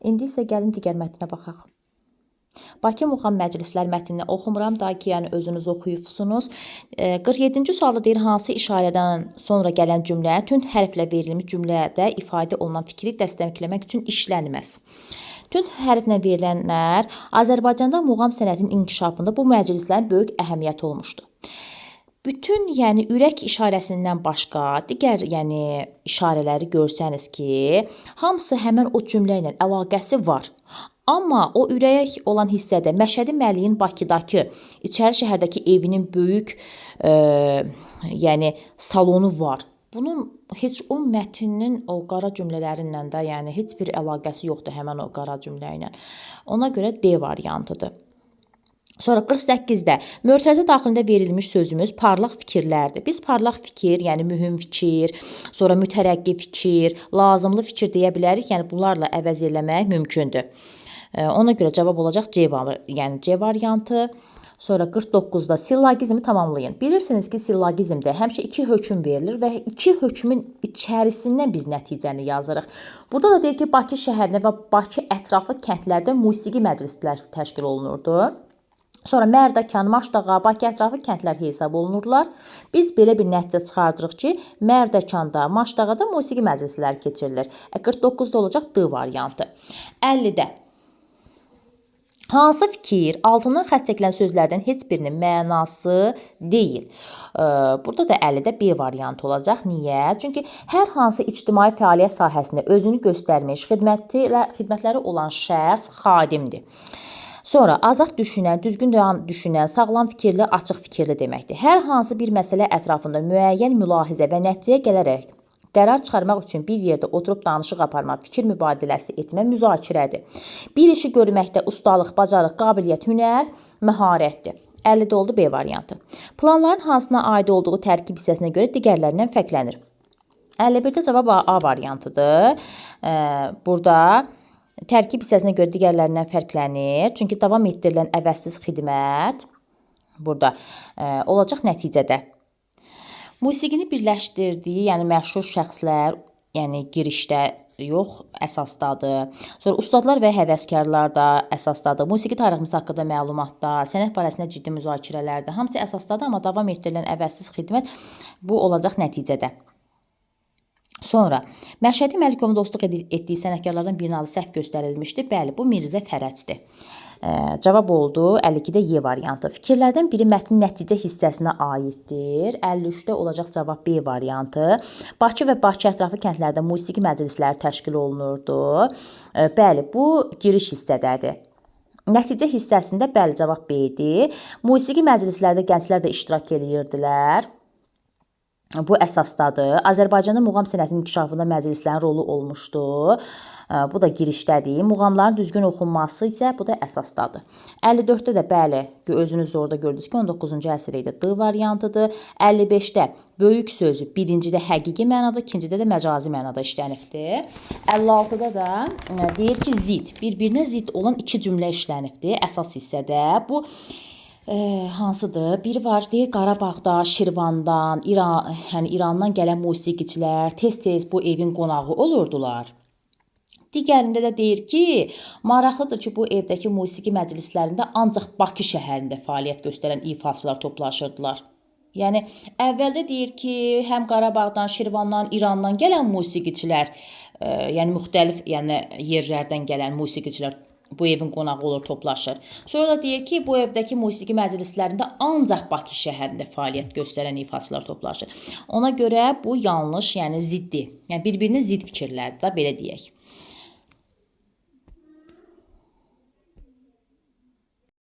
İndi isə gəlin digər mətnə baxaq. Bakı Muğam Məclislər mətnini oxumuram, da ki, yəni özünüz oxuyubsunuz. 47-ci sualda deyir, hansı işarədən sonra gələn cümlə tünd hərflə verilmiş cümlədə ifadə olunan fikri dəstəkləmək üçün işlənməz. Tünd hərflə verilənlər Azərbaycanda muğam sənətinin inkişafında bu məclislərin böyük əhəmiyyəti olmuşdur. Bütün, yəni ürək işarəsindən başqa digər, yəni işarələri görsəniz ki, hamısı həmin o cümlə ilə əlaqəsi var. Amma o ürək olan hissədə Məşədi Məlikyin Bakıdakı, İçəri şəhərdəki evinin böyük, yəni salonu var. Bunun heç o mətnin o qara cümlələrinlə də, yəni heç bir əlaqəsi yoxdur həmin o qara cümlə ilə. Ona görə D variantıdır. Sonra 48-də mötərizə daxilində verilmiş sözümüz parlaq fikirlərdir. Biz parlaq fikir, yəni mühüm fikir, sonra mütərəqqi fikir, lazımlı fikir deyə bilərik. Yəni bunlarla əvəz eləmək mümkündür. Ona görə cavab olacaq C variantı. Sonra 49-da sillagizmi tamamlayın. Bilirsiniz ki, sillagizmdə həmişə iki hökm verilir və iki hökmün içərisindən biz nəticəni yazırıq. Burada da deyir ki, Bakı şəhərində və Bakı ətrafı kəndlərdə musiqi məclisləri təşkil olunurdu. Sonra Mərdəkan, Maşdağa, Bakı ətrafı kəndlər hesab olunurlar. Biz belə bir nəticə çıxardırıq ki, Mərdəkanda, Maşdağada musiqi məclisləri keçirilir. 49-da olacaq D variantı. 50-də hansı fikir altından xətt çəkilən sözlərdən heç birinin mənası deyil? Burada da 50-də B variantı olacaq. Niyə? Çünki hər hansı ictimai fəaliyyət sahəsində özünü göstərmiş, xidmətləri olan şəxs xadimdir. Sonra azad düşünən, düzgün düşünən, sağlam fikirli, açıq fikirli deməkdir. Hər hansı bir məsələ ətrafında müəyyən mülahizə və nəticəyə gələrək qərar çıxarmaq üçün bir yerdə oturub danışıq aparmaq, fikir mübadiləsi etmə müzakirədir. Bir işi görməkdə ustalıq, bacarıq, qabiliyyət, hünər, məharətdir. 50-də oldu B variantı. Planların hansına aid olduğu tərkib hissəsinə görə digərlərindən fərqlənir. 51-də cavab A variantıdır. Burada tərkib hissəsinə görə digərlərindən fərqlənir. Çünki davam etdirilən əvəzsiz xidmət burada olacaq nəticədə. Musiqini birləşdirdiyi, yəni məşhur şəxslər, yəni girişdə yox, əsasdadır. Sonra ustadlar və həvəskarlar da əsasdadır. Musiqi tariximiz haqqında məlumatda, sənət barəsində ciddi müzakirələrdə hamısı əsasdadır, amma davam etdirilən əvəzsiz xidmət bu olacaq nəticədə. Sonra Məşədi Məlikovun dostluq etdiyi sənətkarlardan birinin adı səhv göstərilmişdi. Bəli, bu Mirzə Fərəcdir. Cavab oldu 52-də Y variantı. Fikirlərdən biri mətnin nəticə hissəsinə aiddir. 53-də olacaq cavab B variantı. Bakı və Bakı ətrafı kəndlərdə musiqi məclisləri təşkil olunurdu. Bəli, bu giriş hissədədir. Nəticə hissəsində bəli cavab B-dir. Musiqi məclislərdə gənclər də iştirak edirdilər. Bu əsasdadır. Azərbaycanda muğam sənətinin inkişafında məclislərin rolu olmuşdu. Bu da girişdədir. Muğamların düzgün oxunması isə bu da əsasdadır. 54-də də bəli, özünüz orada gördünüz ki, 19-cu əsr idi. D variantıdır. 55-də böyük sözü birincidə həqiqi mənada, ikincidə də məcazi mənada işlənibdir. 56-da da deyir ki, zid, bir-birinə zid olan iki cümlə işlənibdir əsas hissədə. Bu hansıdır? Biri var, deyir Qarabağda, Şirvandan, İrandan gələn musiqiçilər tez-tez bu evin qonağı olurdular. Digərində də deyir ki, maraqlıdır ki, bu evdəki musiqi məclislərində ancaq Bakı şəhərində fəaliyyət göstərən ifaçılar toplaşırdılar. Yəni, əvvəldə deyir ki, həm Qarabağdan, Şirvandan, İrandan gələn musiqiçilər, yəni müxtəlif yerlərdən gələn musiqiçilər bu evin qonağı olur, toplaşır. Sonra da deyir ki, bu evdəki musiqi məclislərində ancaq Bakı şəhərində fəaliyyət göstərən ifaçılar toplaşır. Ona görə bu yanlış, yəni ziddir. Yəni, bir-birinə zid fikirlərdir da, belə deyək.